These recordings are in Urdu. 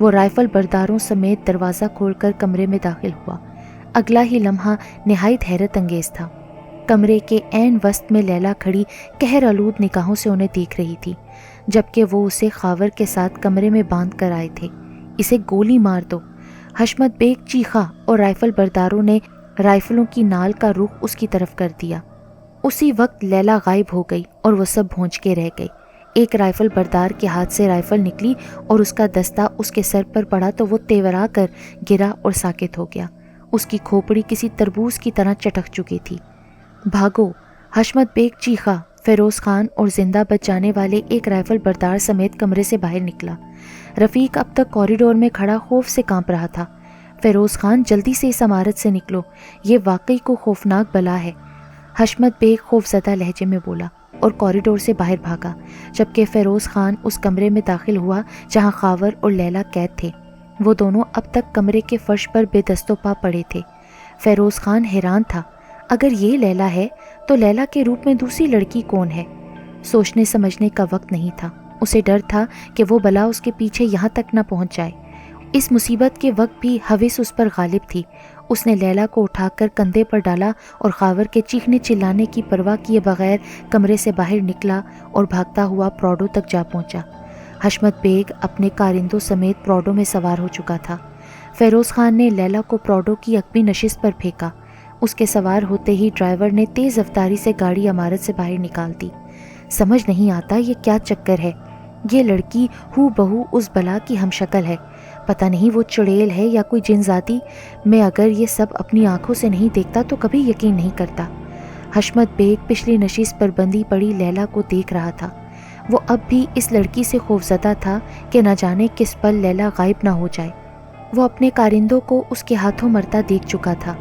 وہ رائفل برداروں سمیت دروازہ کھول کر کمرے میں داخل ہوا۔ اگلا ہی لمحہ نہایت حیرت انگیز تھا۔ کمرے کے عین وسط میں لیلا کھڑی قہر آلود نگاہوں سے انہیں دیکھ رہی تھی، جبکہ وہ اسے خاور کے ساتھ کمرے میں باندھ کر آئے تھے۔ اسے گولی مار دو، حشمت بیگ چیخا اور رائفل برداروں نے رائفلوں کی نال کا رخ اس کی طرف کر دیا۔ اسی وقت لیلا غائب ہو گئی اور وہ سب بھونچ کے رہ گئے۔ ایک رائفل بردار کے ہاتھ سے رائفل نکلی اور اس کا دستہ اس کے سر پر پڑا تو وہ تیورا کر گرا اور ساکت ہو گیا۔ اس کی کھوپڑی کسی تربوز کی طرح چٹک چکی تھی۔ بھاگو! حشمت بیگ چیخا، فیروز خان اور زندہ بچ جانے والے ایک رائفل بردار سمیت کمرے سے باہر نکلا۔ رفیق اب تک کوریڈور میں کھڑا خوف سے کانپ رہا تھا۔ فیروز خان، جلدی سے اس عمارت سے نکلو، یہ واقعی کو خوفناک بلا ہے، حشمت بیگ خوف زدہ لہجے میں بولا اور کوریڈور سے باہر بھاگا، جبکہ فیروز خان اس کمرے میں داخل ہوا جہاں خاور اور لیلا قید تھے۔ وہ دونوں اب تک کمرے کے فرش پر بے دست و پا پڑے تھے۔ فیروز خان حیران تھا، اگر یہ لیلا ہے تو لیلا کے روپ میں دوسری لڑکی کون ہے؟ سوچنے سمجھنے کا وقت نہیں تھا۔ اسے ڈر تھا کہ وہ بلا اس کے پیچھے یہاں تک نہ پہنچ جائے۔ اس مصیبت کے وقت بھی ہوس اس پر غالب تھی۔ اس نے لیلا کو اٹھا کر کندھے پر ڈالا اور خاور کے چیخنے چلانے کی پرواہ کیے بغیر کمرے سے باہر نکلا اور بھاگتا ہوا پراڈو تک جا پہنچا۔ حشمت بیگ اپنے کارندوں سمیت پراڈو میں سوار ہو چکا تھا۔ فیروز خان نے لیلا کو پراڈو کی عقبی نشست پر پھینکا۔ اس کے سوار ہوتے ہی ڈرائیور نے تیز رفتاری سے گاڑی عمارت سے باہر نکال دی۔ سمجھ نہیں آتا یہ کیا چکر ہے، یہ لڑکی ہو بہو اس بلا کی ہم شکل ہے، پتہ نہیں وہ چڑیل ہے یا کوئی جن ذاتی، میں اگر یہ سب اپنی آنکھوں سے نہیں دیکھتا تو کبھی یقین نہیں کرتا۔ حشمت بیگ پچھلی نشست پر بندی پڑی لیلا کو دیکھ رہا تھا۔ وہ اب بھی اس لڑکی سے خوفزدہ تھا کہ نہ جانے کس پل لیلا غائب نہ ہو جائے۔ وہ اپنے کارندوں کو اس کے ہاتھوں مرتا دیکھ چکا تھا۔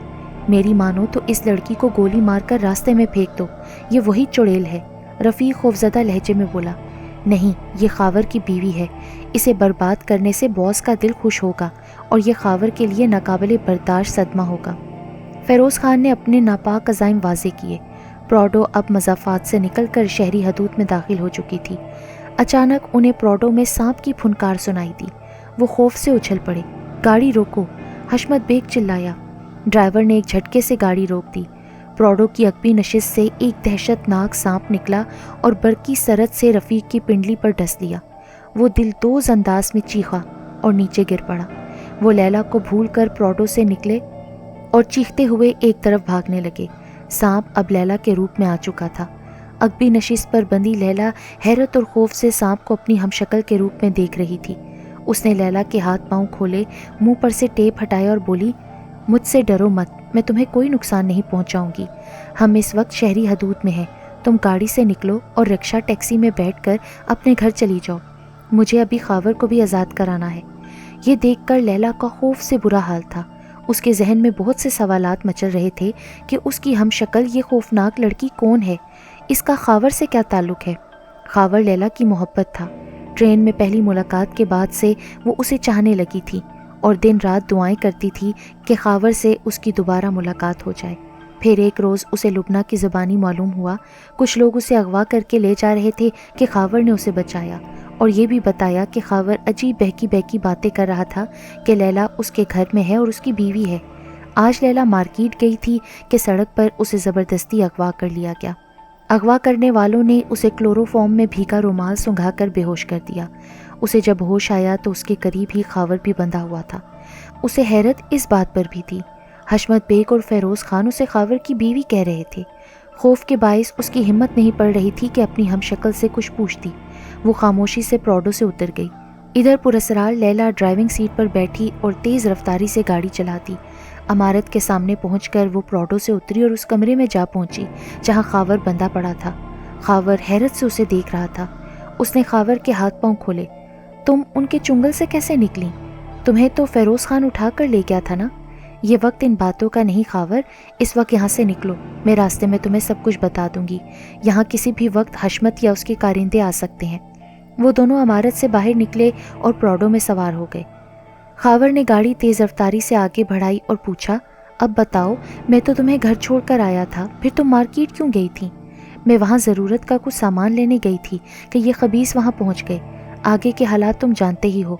میری مانو تو اس لڑکی کو گولی مار کر راستے میں پھینک دو، یہ وہی چڑیل ہے، رفیق خوفزدہ لہجے میں بولا۔ نہیں، یہ خاور کی بیوی ہے، اسے برباد کرنے سے باس کا دل خوش ہوگا اور یہ خاور کے لیے ناقابل برداشت صدمہ ہوگا۔ فیروز خان نے اپنے ناپاک عزائم واضح کیے۔ پراڈو اب مضافات سے نکل کر شہری حدود میں داخل ہو چکی تھی۔ اچانک انہیں پراڈو میں سانپ کی پھنکار سنائی دی۔ وہ خوف سے اچھل پڑے۔ گاڑی روکو، حشمت بیگ چلایا۔ ڈرائیور نے ایک جھٹکے سے گاڑی روک دی۔ پراڈو کی عقبی نشست سے ایک دہشت ناک سانپ نکلا اور برقی سرعت سے رفیق کی پنڈلی پر ڈس لیا۔ وہ دل دوز انداز میں چیخا اور نیچے گر پڑا۔ وہ لیلا کو بھول کر پراڈو سے نکلے اور چیختے ہوئے ایک طرف بھاگنے لگے۔ سانپ اب لیلا کے روپ میں آ چکا تھا۔ عقبی نشست پر بندی لیلا حیرت اور خوف سے سانپ کو اپنی ہم شکل کے روپ میں دیکھ رہی تھی۔ اس نے لیلا کے ہاتھ پاؤں کھولے، منہ پر سے ٹیپ ہٹایا اور بولی، مجھ سے ڈرو مت، میں تمہیں کوئی نقصان نہیں پہنچاؤں گی۔ ہم اس وقت شہری حدود میں ہیں، تم گاڑی سے نکلو اور رکشہ ٹیکسی میں بیٹھ کر اپنے گھر چلی جاؤ، مجھے ابھی خاور کو بھی آزاد کرانا ہے۔ یہ دیکھ کر لیلا کا خوف سے برا حال تھا۔ اس کے ذہن میں بہت سے سوالات مچل رہے تھے کہ اس کی ہم شکل یہ خوفناک لڑکی کون ہے، اس کا خاور سے کیا تعلق ہے۔ خاور لیلا کی محبت تھا۔ ٹرین میں پہلی ملاقات کے بعد سے وہ اسے چاہنے لگی تھی اور دن رات دعائیں کرتی تھی کہ خاور سے اس کی دوبارہ ملاقات ہو جائے۔ پھر ایک روز اسے لبنہ کی زبانی معلوم ہوا، کچھ لوگ اسے اغوا کر کے لے جا رہے تھے کہ خاور نے اسے بچایا، اور یہ بھی بتایا کہ خاور عجیب بہکی بہکی باتیں کر رہا تھا کہ لیلا اس کے گھر میں ہے اور اس کی بیوی ہے۔ آج لیلا مارکیٹ گئی تھی کہ سڑک پر اسے زبردستی اغوا کر لیا گیا۔ اغوا کرنے والوں نے اسے کلوروفارم میں بھیگا رومال سنگھا کر بے ہوش کر دیا۔ اسے جب ہوش آیا تو اس کے قریب ہی خاور بھی بندھا ہوا تھا۔ اسے حیرت اس بات پر بھی تھی، حشمت بیگ اور فیروز خان اسے خاور کی بیوی کہہ رہے تھے۔ خوف کے باعث اس کی ہمت نہیں پڑ رہی تھی کہ اپنی ہم شکل سے کچھ پوچھتی۔ وہ خاموشی سے پراڈو سے اتر گئی۔ ادھر پراسرار لیلا ڈرائیونگ سیٹ پر بیٹھی اور تیز رفتاری سے گاڑی چلاتی۔ عمارت کے سامنے پہنچ کر وہ پراڈو سے اتری اور اس کمرے میں جا پہنچی جہاں خاور بندھا پڑا تھا۔ خاور حیرت سے اسے دیکھ رہا تھا۔ اس نے خاور کے ہاتھ پاؤں کھولے۔ تم ان کے چنگل سے کیسے نکلی؟ تمہیں تو فیروز خان اٹھا کر لے گیا تھا نا؟ یہ وقت ان باتوں کا نہیں خاور، اس وقت یہاں سے نکلو، میں راستے میں تمہیں سب کچھ بتا دوں گی۔ یہاں کسی بھی وقت حشمت یا اس کے کارندے آ سکتے ہیں۔ وہ دونوں عمارت سے باہر نکلے اور پراڈو میں سوار ہو گئے۔ خاور نے گاڑی تیز رفتاری سے آگے بڑھائی اور پوچھا، اب بتاؤ، میں تو تمہیں گھر چھوڑ کر آیا تھا، پھر تم مارکیٹ کیوں گئی تھی؟ میں وہاں ضرورت کا کچھ سامان لینے گئی تھی کہ یہ خبیث وہاں پہنچ گئے۔ آگے کے حالات تم جانتے ہی ہو۔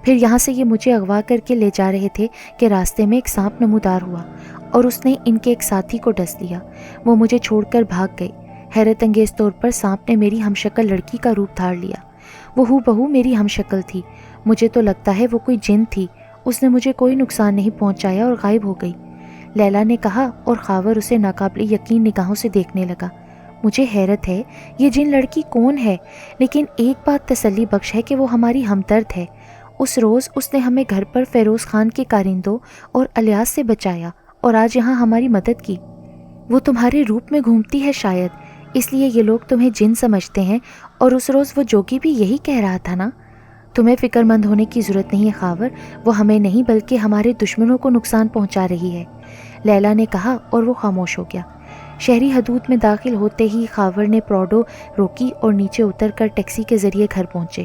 پھر یہاں سے یہ مجھے اغوا کر کے لے جا رہے تھے کہ راستے میں ایک سانپ نمودار ہوا اور اس نے ان کے ایک ساتھی کو ڈس لیا۔ وہ مجھے چھوڑ کر بھاگ گئے۔ حیرت انگیز طور پر سانپ نے میری ہم شکل لڑکی کا روپ دھار لیا۔ وہ ہو بہو میری ہم شکل تھی۔ مجھے تو لگتا ہے وہ کوئی جن تھی۔ اس نے مجھے کوئی نقصان نہیں پہنچایا اور غائب ہو گئی، لیلا نے کہا، اور خاور اسے ناقابل یقین نگاہوں سے دیکھنے لگا۔ مجھے حیرت ہے یہ جن لڑکی کون ہے، لیکن ایک بات تسلی بخش ہے کہ وہ ہماری ہمدرد ہے۔ اس روز اس نے ہمیں گھر پر فیروز خان کے کارندوں اور الیاس سے بچایا اور آج یہاں ہماری مدد کی۔ وہ تمہارے روپ میں گھومتی ہے شاید، اس لیے یہ لوگ تمہیں جن سمجھتے ہیں، اور اس روز وہ جوگی بھی یہی کہہ رہا تھا نا؟ تمہیں فکر مند ہونے کی ضرورت نہیں ہے خاور، وہ ہمیں نہیں بلکہ ہمارے دشمنوں کو نقصان پہنچا رہی ہے، لیلا نے کہا، اور وہ خاموش ہو گیا۔ شہری حدود میں داخل ہوتے ہی خاور نے پراڈو روکی اور نیچے اتر کر ٹیکسی کے ذریعے گھر پہنچے۔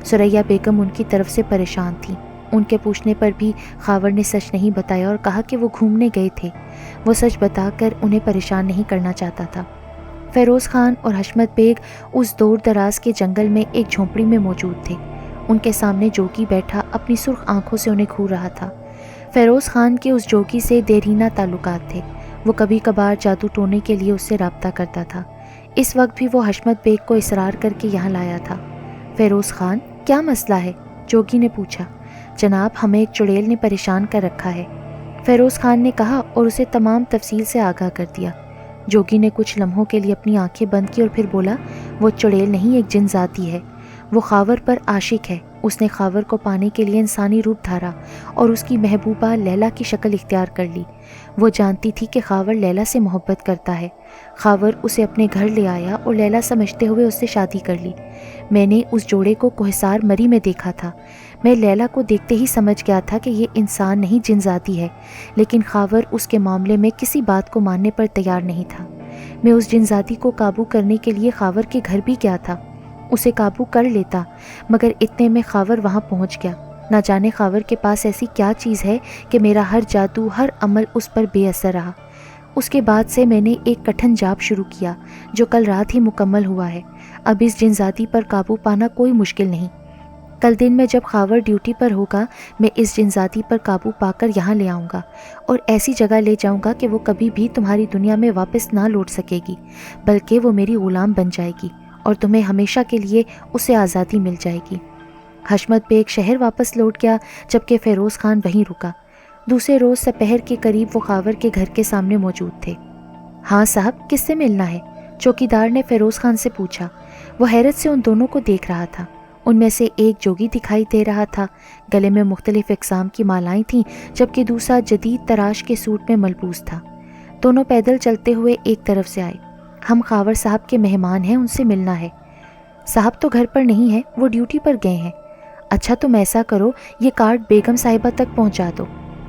سریا بیگم ان کی طرف سے پریشان تھیں۔ ان کے پوچھنے پر بھی خاور نے سچ نہیں بتایا اور کہا کہ وہ گھومنے گئے تھے۔ وہ سچ بتا کر انہیں پریشان نہیں کرنا چاہتا تھا۔ فیروز خان اور حشمت بیگ اس دور دراز کے جنگل میں ایک جھونپڑی میں موجود تھے۔ ان کے سامنے جوگی بیٹھا اپنی سرخ آنکھوں سے انہیں گھور رہا تھا۔ فیروز خان کے اس جوگی سے دیرینہ تعلقات تھے۔ وہ کبھی کبھار جادو ٹونے کے لیے اس سے رابطہ کرتا تھا۔ اس وقت بھی وہ حشمت بیگ کو اصرار کر کے یہاں لایا تھا۔ فیروز خان، کیا مسئلہ ہے؟ جوگی نے پوچھا۔ جناب، ہمیں ایک چڑیل نے پریشان کر رکھا ہے، فیروز خان نے کہا اور اسے تمام تفصیل سے آگاہ کر دیا۔ جوگی نے کچھ لمحوں کے لیے اپنی آنکھیں بند کی اور پھر بولا، وہ چڑیل نہیں، ایک جن ذاتی ہے۔ وہ خاور پر عاشق ہے۔ اس نے خاور کو پانے کے لیے انسانی روپ دھارا اور اس کی محبوبہ لیلا کی شکل اختیار کر لی۔ وہ جانتی تھی کہ خاور لیلا سے محبت کرتا ہے۔ خاور اسے اپنے گھر لے آیا اور لیلا سمجھتے ہوئے اس سے شادی کر لی۔ میں نے اس جوڑے کو کوہسار مری میں دیکھا تھا۔ میں لیلا کو دیکھتے ہی سمجھ گیا تھا کہ یہ انسان نہیں، جن ذاتی ہے، لیکن خاور اس کے معاملے میں کسی بات کو ماننے پر تیار نہیں تھا۔ میں اس جن ذاتی کو قابو کرنے کے لیے خاور کے گھر بھی گیا تھا۔ اسے قابو کر لیتا، مگر اتنے میں خاور وہاں پہنچ گیا۔ نہ جانے خاور کے پاس ایسی کیا چیز ہے کہ میرا ہر جادو، ہر عمل اس پر بے اثر رہا۔ اس کے بعد سے میں نے ایک کٹھن جاپ شروع کیا جو کل رات ہی مکمل ہوا ہے۔ اب اس جن ذاتی پر قابو پانا کوئی مشکل نہیں۔ کل دن میں جب خاور ڈیوٹی پر ہوگا، میں اس جن ذاتی پر قابو پا کر یہاں لے آؤں گا اور ایسی جگہ لے جاؤں گا کہ وہ کبھی بھی تمہاری دنیا میں واپس نہ لوٹ سکے گی، بلکہ وہ میری غلام بن جائے گی اور تمہیں ہمیشہ کے لیے اسے آزادی مل جائے گی۔ حشمت بیگ شہر واپس لوٹ گیا جبکہ فیروز خان وہیں رکا۔ دوسرے روز سپہر کے قریب وہ خاور کے گھر کے سامنے موجود تھے۔ ہاں صاحب، کس سے ملنا ہے؟ چوکیدار نے فیروز خان سے پوچھا۔ وہ حیرت سے ان دونوں کو دیکھ رہا تھا۔ ان میں سے ایک جوگی دکھائی دے رہا تھا، گلے میں مختلف اقسام کی مالائیں تھیں، جبکہ دوسرا جدید تراش کے سوٹ میں ملبوس تھا۔ دونوں پیدل چلتے ہوئے ایک طرف سے آئے۔ ہم خاور صاحب کے مہمان ہیں، ان سے ملنا ہے۔ صاحب تو گھر پر نہیں ہے، وہ ڈیوٹی پر گئے ہیں۔ اچھا، تم ایسا کرو، یہ کارڈ بیگم صاحبہ تک پہنچا دو۔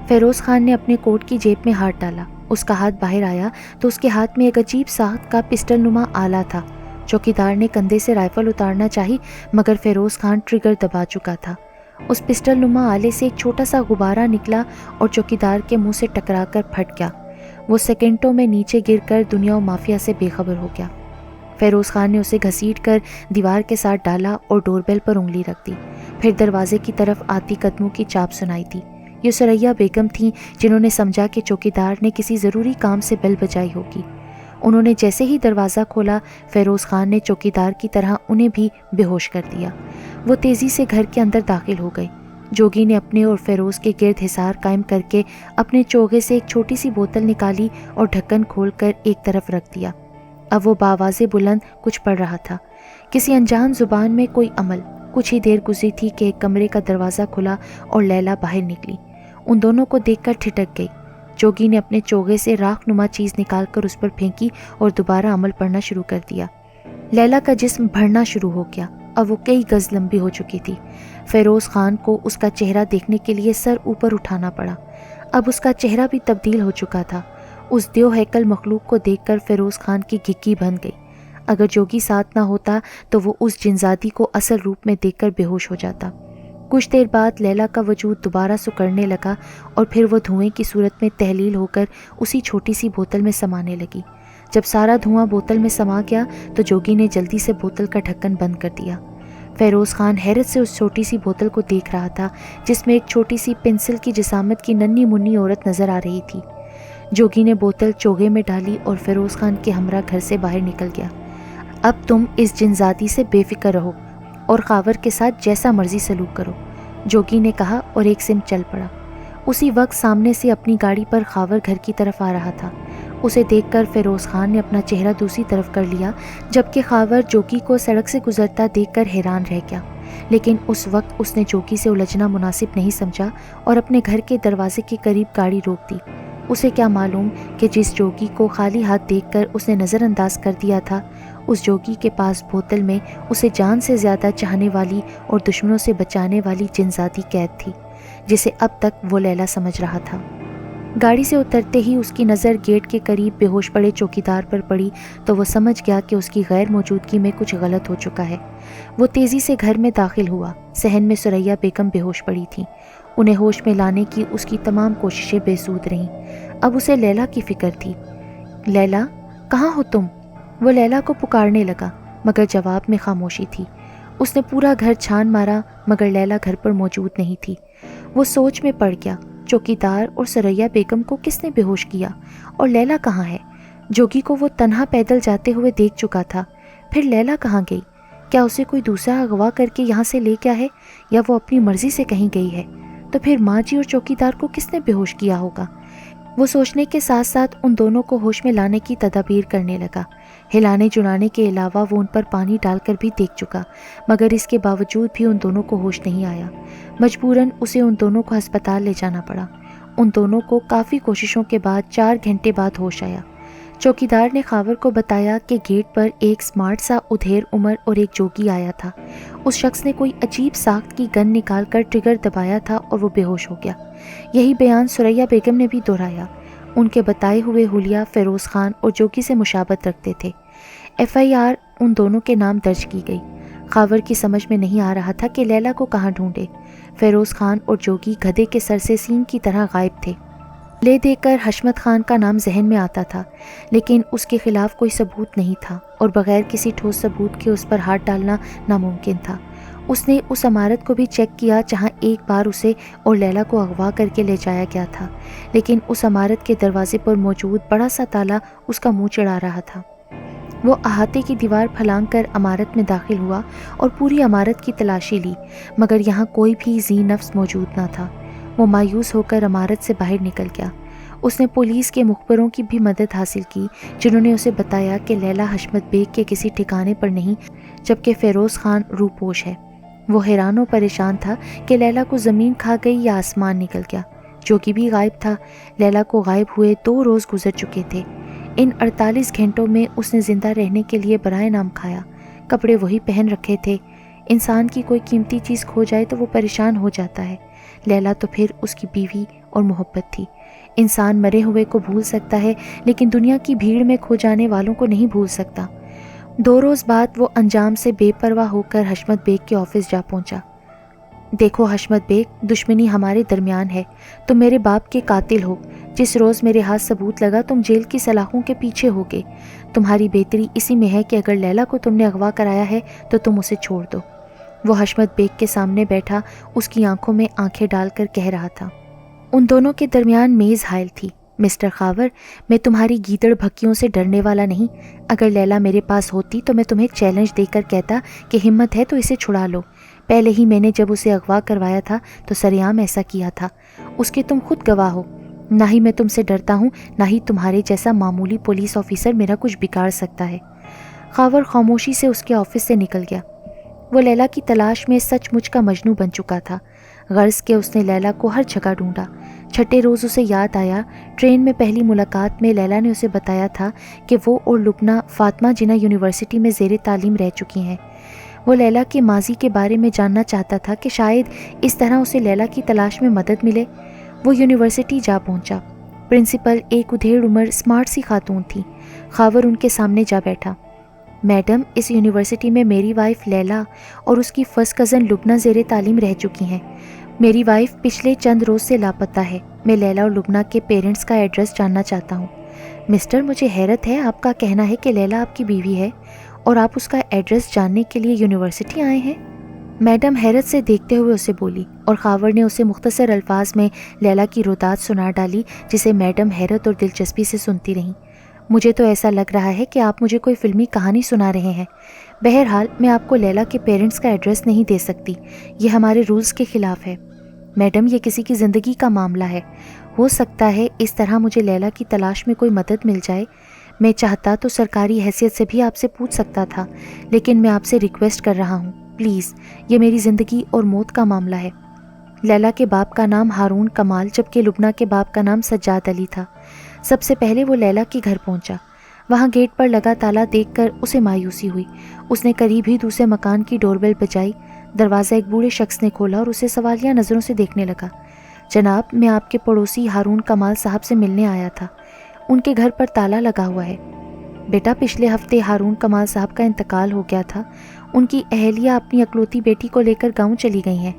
فیروز خان نے اپنے کوٹ کی جیب میں ہاتھ ڈالا۔ اس کا ہاتھ باہر آیا تو اس کے ہاتھ میں ایک عجیب ساخت کا پسٹل نما آلہ تھا۔ چوکیدار نے کندھے سے رائفل اتارنا چاہی، مگر فیروز خان ٹریگر دبا چکا تھا۔ اس پسٹل نما آلے سے ایک چھوٹا سا غبارہ نکلا اور چوکیدار کے منہ سے ٹکرا کر پھٹ گیا۔ وہ سیکنڈوں میں نیچے گر کر دنیا و مافیا سے بے خبر ہو گیا۔ فیروز خان نے اسے گھسیٹ کر دیوار کے ساتھ ڈالا اور ڈور بیل پر انگلی رکھ دی، پھر دروازے کی طرف آتی قدموں کی چاپ سنائی دی۔ یہ سریا بیگم تھیں، جنہوں نے سمجھا کہ چوکیدار نے کسی ضروری کام سے بیل بجائی ہوگی۔ انہوں نے جیسے ہی دروازہ کھولا، فیروز خان نے چوکیدار کی طرح انہیں بھی بے ہوش کر دیا۔ وہ تیزی سے گھر کے اندر داخل ہو گئے۔ جوگی نے اپنے اور فیروز کے گرد حصار قائم کر کے اپنے چوغے سے ایک چھوٹی سی بوتل نکالی اور ڈھکن کھول کر ایک طرف رکھ دیا۔ اب وہ بآواز بلند کچھ پڑھ رہا تھا، کسی انجان زبان میں کوئی عمل۔ کچھ ہی دیر گزری تھی کہ ایک کمرے کا دروازہ کھلا اور لیلا باہر نکلی۔ ان دونوں کو دیکھ کر ٹھٹک گئی۔ جوگی نے اپنے چوغے سے راکھ نما چیز نکال کر اس پر پھینکی اور دوبارہ عمل پڑھنا شروع کر دیا۔ لیلا کا جسم بڑھنا شروع ہو گیا۔ اب وہ کئی گز لمبی ہو چکی تھی۔ فیروز خان کو اس کا چہرہ دیکھنے کے لیے سر اوپر اٹھانا پڑا۔ اب اس کا چہرہ بھی تبدیل ہو چکا تھا۔ اس دیو ہیکل مخلوق کو دیکھ کر فیروز خان کی گھگی بن گئی۔ اگر جوگی ساتھ نہ ہوتا تو وہ اس جنزادی کو اصل روپ میں دیکھ کر بے ہوش ہو جاتا۔ کچھ دیر بعد لیلا کا وجود دوبارہ سکڑنے لگا اور پھر وہ دھوئیں کی صورت میں تحلیل ہو کر اسی چھوٹی سی بوتل میں سمانے لگی۔ جب سارا دھواں بوتل میں سما گیا تو جوگی نے جلدی سے بوتل کا ڈھکن بند کر دیا۔ فیروز خان حیرت سے اس چھوٹی سی بوتل کو دیکھ رہا تھا جس میں ایک چھوٹی سی پنسل کی جسامت کی ننھی منی عورت نظر آ رہی تھی۔ جوگی نے بوتل چوگے میں ڈالی اور فیروز خان کے ہمراہ گھر سے باہر نکل گیا۔ اب تم اس جنزادی سے بے فکر رہو اور خاور کے ساتھ جیسا مرضی سلوک کرو، جوگی نے کہا اور ایک سمت چل پڑا۔ اسی وقت سامنے سے اپنی گاڑی پر خاور گھر کی طرف آ رہا تھا۔ اسے دیکھ کر فیروز خان نے اپنا چہرہ دوسری طرف کر لیا، جبکہ خاور جوگی کو سڑک سے گزرتا دیکھ کر حیران رہ گیا، لیکن اس وقت اس نے جوگی سے الجھنا مناسب نہیں سمجھا اور اپنے گھر کے دروازے کے قریب گاڑی روک دی۔ اسے کیا معلوم کہ جس جوگی کو خالی ہاتھ دیکھ کر اس نے نظر انداز کر دیا تھا، اس جوگی کے پاس بوتل میں اسے جان سے زیادہ چاہنے والی اور دشمنوں سے بچانے والی جنزادی قید تھی، جسے اب تک وہ لیلا سمجھ رہا تھا۔ گاڑی سے اترتے ہی اس کی نظر گیٹ کے قریب بے ہوش پڑے چوکیدار پر پڑی تو وہ سمجھ گیا کہ اس کی غیر موجودگی میں کچھ غلط ہو چکا ہے۔ وہ تیزی سے گھر میں داخل ہوا۔ صحن میں ثریا بیگم بے ہوش پڑی تھی۔ انہیں ہوش میں لانے کی اس کی تمام کوششیں بے سود رہیں۔ اب اسے لیلا کی فکر تھی۔ لیلا، کہاں ہو تم؟ وہ لیلا کو پکارنے لگا مگر جواب میں خاموشی تھی۔ اس نے پورا گھر چھان مارا مگر لیلا گھر پر موجود نہیں تھی۔ وہ سوچ میں پڑ گیا، چوکیدار اور ثریا بیگم کو کس نے بے ہوش کیا اور لیلا کہاں ہے؟ جوگی کو وہ تنہا پیدل جاتے ہوئے دیکھ چکا تھا، پھر لیلا کہاں گئی؟ کیا اسے کوئی دوسرا اغوا کر کے یہاں سے لے گیا ہے یا وہ اپنی مرضی سے کہیں گئی ہے؟ تو پھر ماں جی اور چوکیدار کو کس نے بے ہوش کیا ہوگا؟ وہ سوچنے کے ساتھ ساتھ ان دونوں کو ہوش میں لانے کی تدابیر کرنے لگا۔ ہلانے جلانے کے علاوہ وہ ان پر پانی ڈال کر بھی دیکھ چکا مگر اس کے باوجود بھی ان دونوں کو ہوش نہیں آیا۔ مجبوراً اسے ان دونوں کو ہسپتال لے جانا پڑا۔ ان دونوں کو کافی کوششوں کے بعد 4 گھنٹے بعد ہوش آیا۔ چوکیدار نے خاور کو بتایا کہ گیٹ پر ایک سمارٹ سا ادھیر عمر اور ایک جوگی آیا تھا۔ اس شخص نے کوئی عجیب ساخت کی گن نکال کر ٹریگر دبایا تھا اور وہ بے ہوش ہو گیا۔ یہی بیان ثریا بیگم نے بھی دہرایا۔ ان کے بتائے ہوئے حلیہ فیروز خان اور جوگی سے مشابہت رکھتے تھے۔ FIR ان دونوں کے نام درج کی گئی۔ خاور کی سمجھ میں نہیں آ رہا تھا کہ لیلا کو کہاں ڈھونڈے۔ فیروز خان اور جوگی گدھے کے سر سے سینگ کی طرح غائب تھے۔ لے دے کر حشمت خان کا نام ذہن میں آتا تھا لیکن اس کے خلاف کوئی ثبوت نہیں تھا اور بغیر کسی ٹھوس ثبوت کے اس پر ہاتھ ڈالنا ناممکن تھا۔ اس نے اس عمارت کو بھی چیک کیا جہاں ایک بار اسے اور لیلا کو اغوا کر کے لے جایا گیا تھا، لیکن اس عمارت کے دروازے پر موجود بڑا سا تالا اس کا منہ چڑھا رہا تھا۔ وہ احاطے کی دیوار پھلانگ کر عمارت میں داخل ہوا اور پوری عمارت کی تلاشی لی مگر یہاں کوئی بھی ذی نفس موجود نہ تھا۔ وہ مایوس ہو کر عمارت سے باہر نکل گیا۔ اس نے پولیس کے مخبروں کی بھی مدد حاصل کی جنہوں نے اسے بتایا کہ لیلا حشمت بیگ کے کسی ٹھکانے پر نہیں جبکہ فیروز خان روپوش ہے۔ وہ حیران و پریشان تھا کہ لیلا کو زمین کھا گئی یا آسمان نکل گیا۔ جوگی بھی غائب تھا۔ لیلا کو غائب ہوئے 2 روز گزر چکے تھے۔ ان 48 گھنٹوں میں اس نے زندہ رہنے کے لیے برائے نام کھایا، کپڑے وہی پہن رکھے تھے۔ انسان کی کوئی قیمتی چیز کھو جائے تو وہ پریشان ہو جاتا ہے۔ لیلا تو پھر اس کی بیوی اور محبت تھی۔ انسان مرے ہوئے کو بھول سکتا ہے لیکن دنیا کی بھیڑ میں کھو جانے والوں کو نہیں بھول سکتا۔ 2 روز بعد وہ انجام سے بے پرواہ ہو کر حشمت بیگ کے آفس جا پہنچا۔ دیکھو حشمت بیگ، دشمنی ہمارے درمیان ہے۔ تم میرے باپ کے قاتل ہو۔ جس روز میرے ہاتھ ثبوت لگا تم جیل کی سلاخوں کے پیچھے ہوگے۔ تمہاری بہتری اسی میں ہے کہ اگر لیلا کو تم نے اغوا کرایا ہے تو تم اسے چھوڑ دو۔ وہ حشمت بیگ کے سامنے بیٹھا اس کی آنکھوں میں آنکھیں ڈال کر کہہ رہا تھا۔ ان دونوں کے درمیان میز حائل تھی۔ مسٹر خاور، میں تمہاری گیدڑ بھکیوں سے ڈرنے والا نہیں۔ اگر لیلا میرے پاس ہوتی تو میں تمہیں چیلنج دے کر کہتا کہ ہمت ہے تو اسے چھڑا لو۔ پہلے ہی میں نے جب اسے اغوا کروایا تھا تو سریعام ایسا کیا تھا۔ اس کے تم خود گواہ ہو۔ نہ ہی میں تم سے ڈرتا ہوں، نہ ہی تمہارے جیسا معمولی پولیس آفیسر میرا کچھ بگاڑ سکتا ہے۔ خاور خاموشی سے اس کے آفس سے نکل گیا۔ وہ لیلا کی تلاش میں سچ مچ کا مجنوں بن چکا تھا۔ غرض کہ اس نے لیلا کو ہر جگہ ڈھونڈا۔ چھٹے روز اسے یاد آیا، ٹرین میں پہلی ملاقات میں لیلا نے اسے بتایا تھا کہ وہ اور لبنہ فاطمہ جناح یونیورسٹی میں زیر تعلیم رہ چکی ہیں۔ وہ لیلا کے ماضی کے بارے میں جاننا چاہتا تھا کہ شاید اس طرح اسے لیلا کی تلاش میں مدد ملے۔ وہ یونیورسٹی جا پہنچا۔ پرنسپل ایک ادھیڑ عمر اسمارٹ سی خاتون تھی۔ خاور ان کے سامنے جا بیٹھا۔ میڈم، اس یونیورسٹی میں میری وائف لیلا اور اس کی فرسٹ کزن لبنہ زیر تعلیم رہ چکی ہیں۔ میری وائف پچھلے چند روز سے لاپتہ ہے۔ میں لیلا اور لبنہ کے پیرنٹس کا ایڈریس جاننا چاہتا ہوں۔ مسٹر، مجھے حیرت ہے، آپ کا کہنا ہے کہ لیلا آپ کی بیوی ہے اور آپ اس کا ایڈریس جاننے کے لیے یونیورسٹی آئے ہیں۔ میڈم حیرت سے دیکھتے ہوئے اسے بولی اور خاور نے اسے مختصر الفاظ میں لیلا کی روداد سنا ڈالی جسے میڈم حیرت اور دلچسپی سے سنتی رہیں۔ مجھے تو ایسا لگ رہا ہے کہ آپ مجھے کوئی فلمی کہانی سنا رہے ہیں۔ بہرحال میں آپ کو لیلا کے پیرنٹس کا ایڈریس نہیں دے سکتی، یہ ہمارے رولز کے خلاف ہے۔ میڈم یہ کسی کی زندگی کا معاملہ ہے، ہو سکتا ہے اس طرح مجھے لیلا کی تلاش میں کوئی مدد مل جائے۔ میں چاہتا تو سرکاری حیثیت سے بھی آپ سے پوچھ سکتا تھا، لیکن میں آپ سے ریکویسٹ کر رہا ہوں، پلیز، یہ میری زندگی اور موت کا معاملہ ہے۔ لیلا کے باپ کا نام ہارون کمال جبکہ لبنہ کے باپ کا نام سجاد علی تھا۔ سب سے پہلے وہ لیلا کے گھر پہنچا۔ وہاں گیٹ پر لگا تالا دیکھ کر اسے مایوسی ہوئی۔ اس نے قریب ہی دوسرے مکان کی ڈور بیل بجائی۔ دروازہ ایک بوڑھے شخص نے کھولا اور اسے سوالیہ نظروں سے دیکھنے لگا۔ جناب، میں آپ کے پڑوسی ہارون کمال صاحب سے ملنے آیا تھا، ان کے گھر پر تالا لگا ہوا ہے۔ بیٹا، پچھلے ہفتے ہارون کمال صاحب کا انتقال ہو گیا تھا، ان کی اہلیہ اپنی اکلوتی بیٹی کو لے کر گاؤں چلی گئی ہیں۔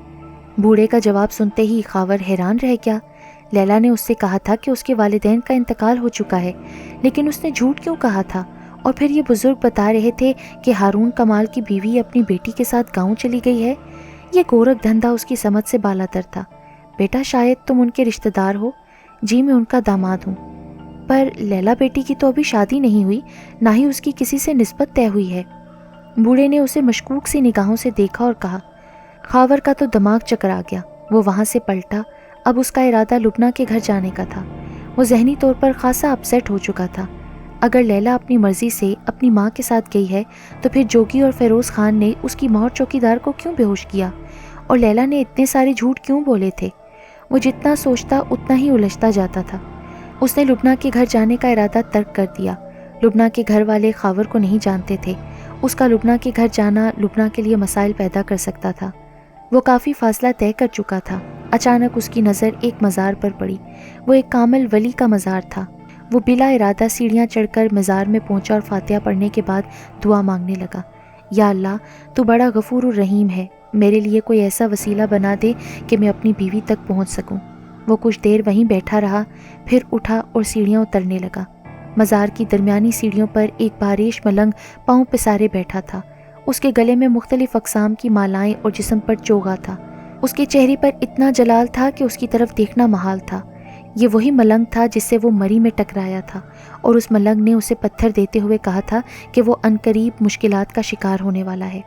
بوڑھے کا جواب سنتے ہی خاور حیران رہ گیا۔ لیلا نے اس سے کہا تھا کہ اس کے والدین کا انتقال ہو چکا ہے، لیکن اس نے جھوٹ کیوں کہا تھا؟ اور پھر یہ بزرگ بتا رہے تھے کہ ہارون کمال کی بیوی اپنی بیٹی کے ساتھ گاؤں چلی گئی ہے۔ یہ گورکھ دھندا اس کی سمجھ سے بالاتر تھا۔ بیٹا، شاید تم ان کے رشتہ دار ہو؟ جی، میں ان کا داماد ہوں۔ پر لیلا بیٹی کی تو ابھی شادی نہیں ہوئی، نہ ہی اس کی کسی سے نسبت طے ہوئی ہے۔ بوڑھے نے اسے مشکوک سی نگاہوں سے دیکھا اور کہا۔ خاور کا تو دماغ چکرا گیا، وہ وہاں سے پلٹا۔ اب اس کا ارادہ لبنہ کے گھر جانے کا تھا۔ وہ ذہنی طور پر خاصا اپسیٹ ہو چکا تھا۔ اگر لیلا اپنی مرضی سے اپنی ماں کے ساتھ گئی ہے تو پھر جوگی اور فیروز خان نے اس کی ماں اور چوکیدار کو کیوں بے ہوش کیا؟ اور لیلا نے اتنے سارے جھوٹ کیوں بولے تھے؟ وہ جتنا سوچتا اتنا ہی الجھتا جاتا تھا۔ اس نے لبنہ کے گھر جانے کا ارادہ ترک کر دیا۔ لبنہ کے گھر والے خاور کو نہیں جانتے تھے۔ اس کا لبنہ کے گھر جانا لبنہ کے لیے مسائل پیدا کر سکتا تھا۔ وہ کافی فاصلہ طے کر چکا تھا۔ اچانک اس کی نظر ایک مزار پر پڑی۔ وہ ایک کامل ولی کا مزار تھا۔ وہ بلا ارادہ سیڑھیاں چڑھ کر مزار میں پہنچا اور فاتحہ پڑھنے کے بعد دعا مانگنے لگا۔ یا اللہ، تو بڑا غفور الرحیم ہے، میرے لیے کوئی ایسا وسیلہ بنا دے کہ میں اپنی بیوی تک پہنچ سکوں۔ وہ کچھ دیر وہیں بیٹھا رہا، پھر اٹھا اور سیڑھیاں اترنے لگا۔ مزار کی درمیانی سیڑھیوں پر ایک بارش ملنگ پاؤں پسارے بیٹھا تھا۔ اس کے گلے میں مختلف اقسام کی مالائیں اور جسم پر چوغا تھا۔ اس کے چہرے پر اتنا جلال تھا کہ اس کی طرف دیکھنا محال تھا۔ یہ وہی ملنگ تھا جس سے وہ مری میں ٹکرایا تھا، اور اس ملنگ نے اسے پتھر دیتے ہوئے کہا تھا کہ وہ عنقریب مشکلات کا شکار ہونے والا ہے۔